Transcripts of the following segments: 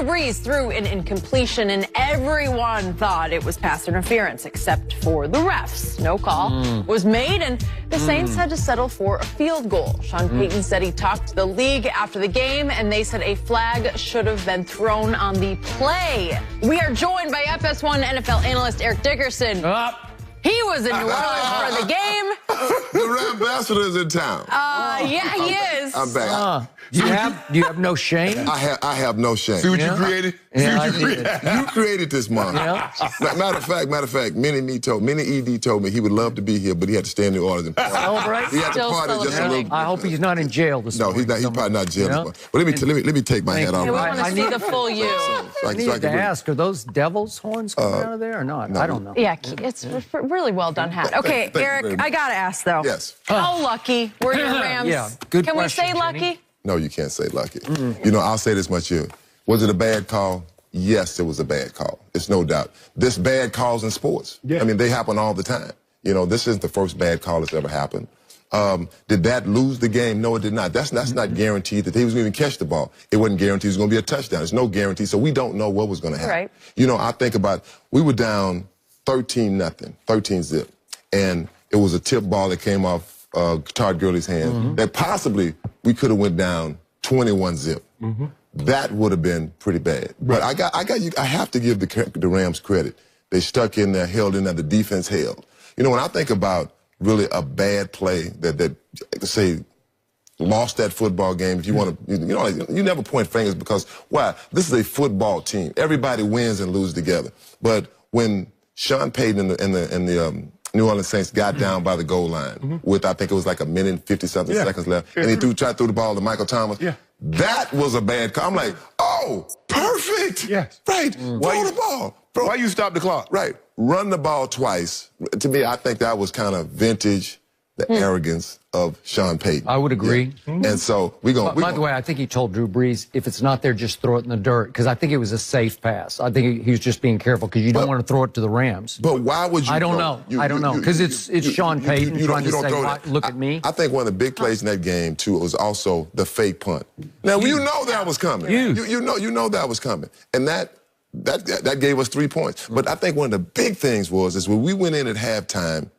Breeze threw an incompletion, and everyone thought it was pass interference, except for the refs. No call was made, and the Saints had to settle for a field goal. Sean Payton said he talked to the league after the game, and they said a flag should have been thrown on the play. We are joined by FS1 NFL analyst Eric Dickerson. He was in New Orleans for the game. The ambassador is in town. Yeah, he is. I'm back. Do you have no shame? I have no shame. See what you created? Yeah, See what you created? You created this month. Yeah. Matter of fact, Minnie ED told me he would love to be here, but he had to stay in New Orleans and party. Celebrate? He had to party just a little. I hope he's not in jail this No, morning. he's probably not in jail this morning. But let me take my hat off. We want to see the full you. I need to ask, are those devil's horns coming out of there or not? No. I don't know. Yeah, it's a really well done hat. Okay, Eric, I gotta ask though. Yes. How lucky were your Rams? Yeah, good Can question, we say lucky? Jenny. No, you can't say lucky. You know, I'll say this much here. Was it a bad call? Yes, it was a bad call. It's no doubt. There's bad calls in sports. Yeah. I mean, they happen all the time. You know, this isn't the first bad call that's ever happened. Did that lose the game? No, it did not. That's not guaranteed that he was going to catch the ball. It wasn't guaranteed it was going to be a touchdown. There's no guarantee, so we don't know what was going to happen. Right. You know, I think about, we were down 13-0, 13-zip, and it was a tip ball that came off Todd Gurley's hand that possibly we could have went down 21-zip. That would have been pretty bad. But I have to give the Rams credit. They stuck in there, held in there, the defense held. You know, when I think about really a bad play that say lost that football game, if you want to, you never point fingers because why? This is a football team. Everybody wins and loses together. But when Sean Payton and the New Orleans Saints got down by the goal line with, I think it was like 1:50-something seconds left, and he tried to throw the ball to Michael Thomas. That was a bad call. I'm like, oh, perfect. Yes. Right. Throw the ball. Why you stop the clock? Right. Run the ball twice. To me, I think that was kind of vintage, the arrogance of Sean Payton. I would agree. And so we're going to... By the way, I think he told Drew Brees, if it's not there, just throw it in the dirt, because I think it was a safe pass. I think he was just being careful, because you don't want to throw it to the Rams. But why would you... I don't know. I don't know, because it's Sean Payton trying to say, look at me. I think one of the big plays in that game, too, was also the fake punt. Now, you know that was coming. You know that was coming. And that gave us 3 points. But I think one of the big things is when we went in at halftime,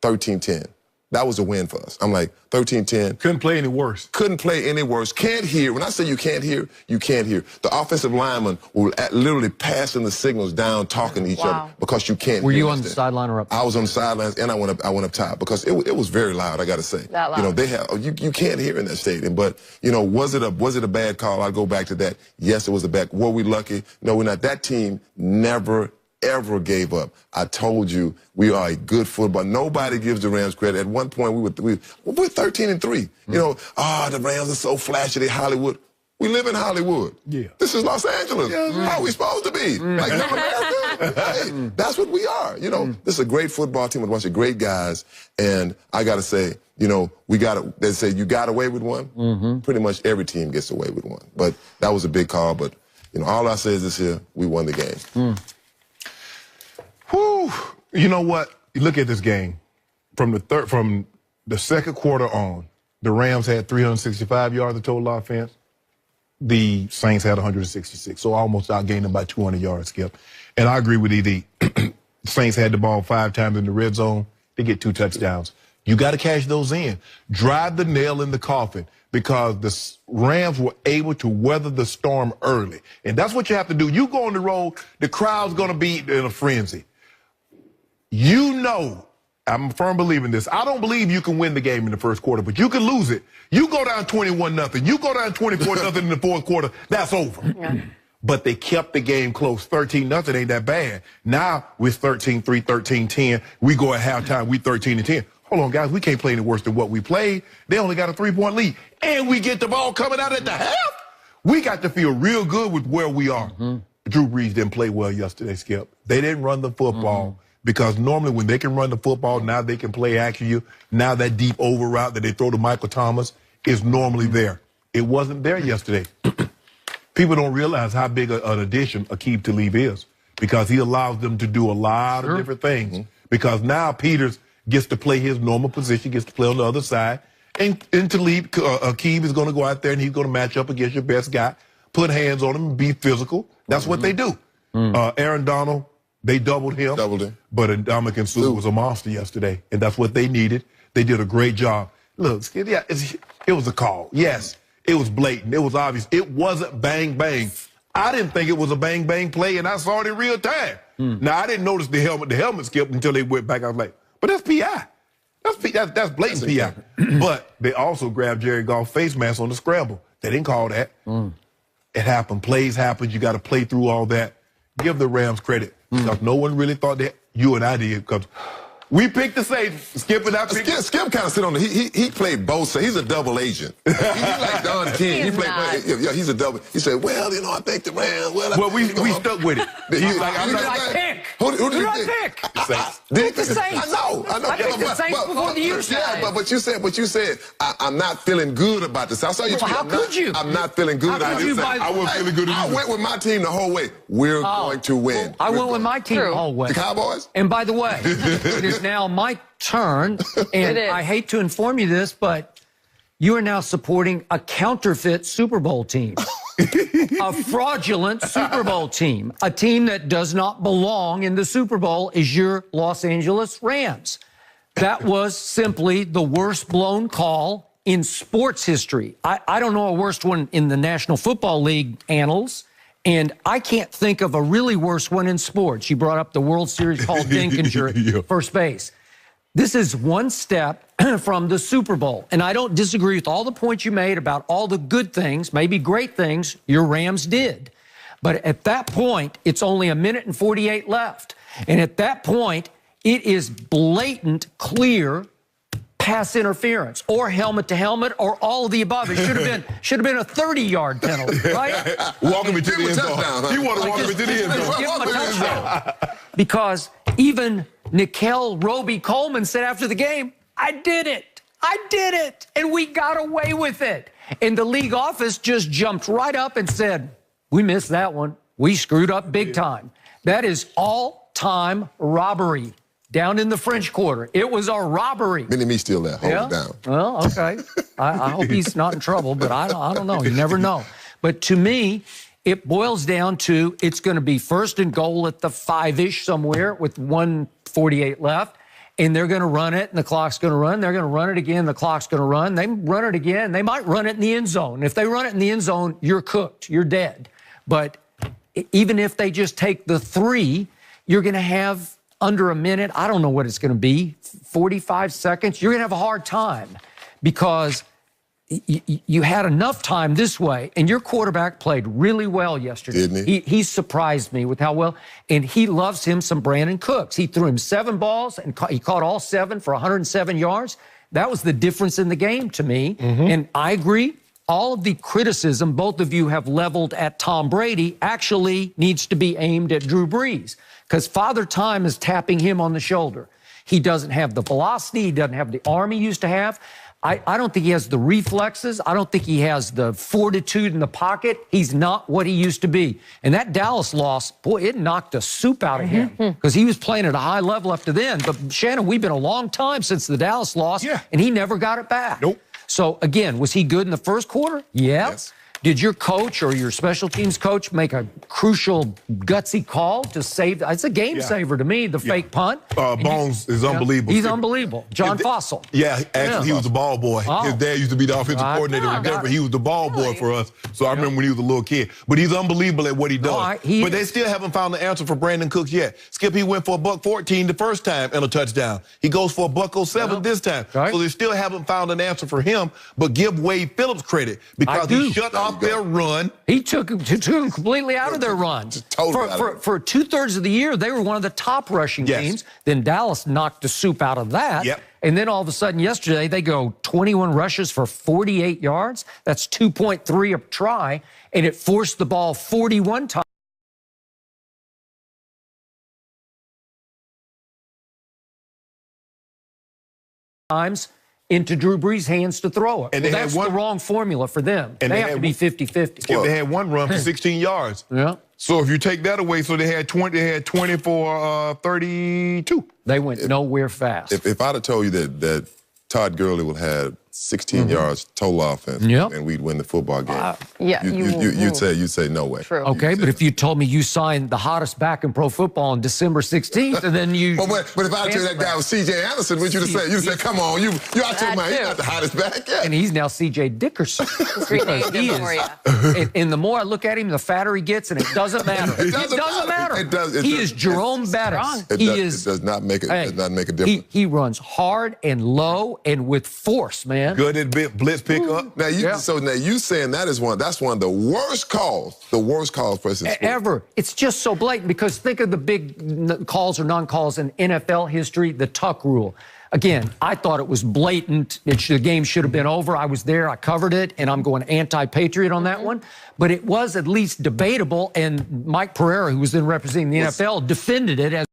13-10. That was a win for us. I'm like, 13-10. Couldn't play any worse. Couldn't play any worse. Can't hear. When I say you can't hear, you can't hear. The offensive linemen were literally passing the signals down, talking to each other because you can't hear. Were you on the sideline or up? I was on the sidelines, and I went up top because it was very loud, I got to say. That loud. You know, they have, you can't hear in that stadium. But, you know, was it a bad call? I'll go back to that. Yes, it was a bad. Were we lucky? No, we're not. That team never ever gave up. I told you we are a good football. Nobody gives the Rams credit. At one point, we were 13-3. You know, the Rams are so flashy. They Hollywood. We live in Hollywood. Yeah. This is Los Angeles. How are we supposed to be? Like America? Hey, that's what we are. You know, this is a great football team with a bunch of great guys. And I got to say, you know, they say you got away with one. Pretty much every team gets away with one. But that was a big call. But, you know, all I say is this here, we won the game. Whew. You know what? You look at this game. From the second quarter on, the Rams had 365 yards of total offense. The Saints had 166, so almost outgained them by 200 yards, Skip. And I agree with ED. Saints had the ball 5 times in the red zone. They get 2 touchdowns. You got to cash those in. Drive the nail in the coffin, because the Rams were able to weather the storm early. And that's what you have to do. You go on the road, the crowd's going to be in a frenzy. You know, I'm a firm believer in this. I don't believe you can win the game in the first quarter, but you can lose it. You go down 21-0. You go down 24-0 in the fourth quarter. That's over. But they kept the game close. 13-0 ain't that bad. Now we're 13-3, 13-10. We go at halftime. We 13-10. Hold on, guys. We can't play any worse than what we played. They only got a 3-point lead. And we get the ball coming out at the half. We got to feel real good with where we are. Drew Brees didn't play well yesterday, Skip. They didn't run the football. Because normally when they can run the football, now they can play action. Now that deep over route that they throw to Michael Thomas is normally there. It wasn't there yesterday. People don't realize how big an addition Aqib Talib is, because he allows them to do a lot of different things. Because now Peters gets to play his normal position, gets to play on the other side. And Talib, Aqib is going to go out there and he's going to match up against your best guy. put hands on him and be physical. That's what they do. Aaron Donald, they doubled him. But Ndamukong Suh was a monster yesterday, and that's what they needed. They did a great job. Look, yeah, it was a call. Yes, it was blatant. It was obvious. It wasn't bang-bang. I didn't think it was a bang-bang play, and I saw it in real time. Now, I didn't notice the helmet skipped until they went back. I was like, but that's P.I. That's blatant P.I. But they also grabbed Jared Goff's face mask on the scramble. They didn't call that. It happened. Plays happen. You got to play through all that. Give the Rams credit. Because no one really thought that. You and I did. Because we picked the safe. Skip and I picked Skip kind of sit on the. He played both sides. He's a double agent. He's like Don King. Yeah, he's a double. He said, well, you know, I think the Rams. Well, we stuck with it. He's like, I'm I pick. Who did you pick? Pick the Saints. I know. I picked the Saints before the year started. Yeah, but you said, I'm not feeling good about this. I saw you. Well, how could you? I'm not feeling good about this. I wasn't feeling good either. I went with my team the whole way. We're going to win. I went with my team the whole way. The Cowboys? And by the way, it is now my turn, and I hate to inform you this, but you are now supporting a counterfeit Super Bowl team. A fraudulent Super Bowl team. A team that does not belong in the Super Bowl is your Los Angeles Rams. That was simply the worst blown call in sports history. I don't know a worse one in the National Football League annals, and I can't think of a really worse one in sports. You brought up the World Series Paul Dinkinger at first base. This is one step from the Super Bowl. And I don't disagree with all the points you made about all the good things, maybe great things, your Rams did. But at that point, it's only 1:48 left. And at that point, it is blatant, clear pass interference or helmet to helmet or all of the above. It should have been a 30-yard penalty, right? Walk him into the end zone. You want to walk him into the end zone. Give him a touchdown. Because even Nickel Roby Coleman said after the game, I did it. I did it. And we got away with it. And the league office just jumped right up and said, we missed that one. We screwed up big time. That is all-time robbery down in the French Quarter. It was a robbery. Mini-Me still there. Hold it down. Well, okay. I hope he's not in trouble, but I don't know. You never know. But to me, it boils down to it's going to be first and goal at the 5-ish somewhere with 1:48 left. And they're going to run it, and the clock's going to run. They're going to run it again, the clock's going to run. They run it again. They might run it in the end zone. If they run it in the end zone, you're cooked. You're dead. But even if they just take the 3, you're going to have under a minute. I don't know what it's going to be, 45 seconds. You're going to have a hard time because you had enough time this way, and your quarterback played really well yesterday. Didn't he? He surprised me with how well, and he loves him some Brandon Cooks. He threw him 7 balls, and he caught all 7 for 107 yards. That was the difference in the game to me, and I agree. All of the criticism both of you have leveled at Tom Brady actually needs to be aimed at Drew Brees because Father Time is tapping him on the shoulder. He doesn't have the velocity. He doesn't have the arm he used to have. I don't think he has the reflexes. I don't think he has the fortitude in the pocket. He's not what he used to be. And that Dallas loss, boy, it knocked the soup out of him because he was playing at a high level up to then. But, Shannon, we've been a long time since the Dallas loss, and he never got it back. Nope. So, again, was he good in the first quarter? Yeah. Yes. Did your coach or your special teams coach make a crucial, gutsy call to save? It's a game saver to me, the fake punt. Bones is unbelievable. He's unbelievable. John Fossil. Yeah, actually, he was the ball boy. His dad used to be the offensive coordinator in Denver. He was the ball boy for us. So I remember when he was a little kid. But he's unbelievable at what he does. But they still haven't found the answer for Brandon Cooks yet. Skip, he went for $114 the first time and a touchdown. He goes for $107 this time. So they still haven't found an answer for him. But give Wade Phillips credit because he shut off their run. He took him completely out of their run. For 2/3 of the year, they were one of the top rushing teams. Then Dallas knocked the soup out of that. And then all of a sudden yesterday, they go 21 rushes for 48 yards. That's 2.3 a try. And it forced the ball 41 times into Drew Brees' hands to throw it. And that's the wrong formula for them. And they have to be 50-50. They had one run for 16 yards. So if you take that away, so they had 20 for 32. They went nowhere fast. If I'd have told you that Todd Gurley would have 16 yards total offense, and we'd win the football game. Yeah, you'd say no way. True. Okay, but if you told me you signed the hottest back in pro football on December 16th, and then you... but if I told you that guy was C.J. Anderson, what you'd have said? You'd say, come on, you out your mind. He's not the hottest back yet. And he's now C.J. Dickerson. And the more I look at him, the fatter he gets, and it doesn't matter. It doesn't matter. He is Jerome Bettis. It does not make a difference. He runs hard and low and with force, man. Good at blitz pickup. So now you saying that's one of the worst calls for us ever. It's just so blatant because think of the big calls or non-calls in NFL history, the Tuck rule. Again, I thought it was blatant. The game should have been over. I was there. I covered it, and I'm going anti-patriot on that one. But it was at least debatable, and Mike Pereira, who was then representing the NFL, defended it as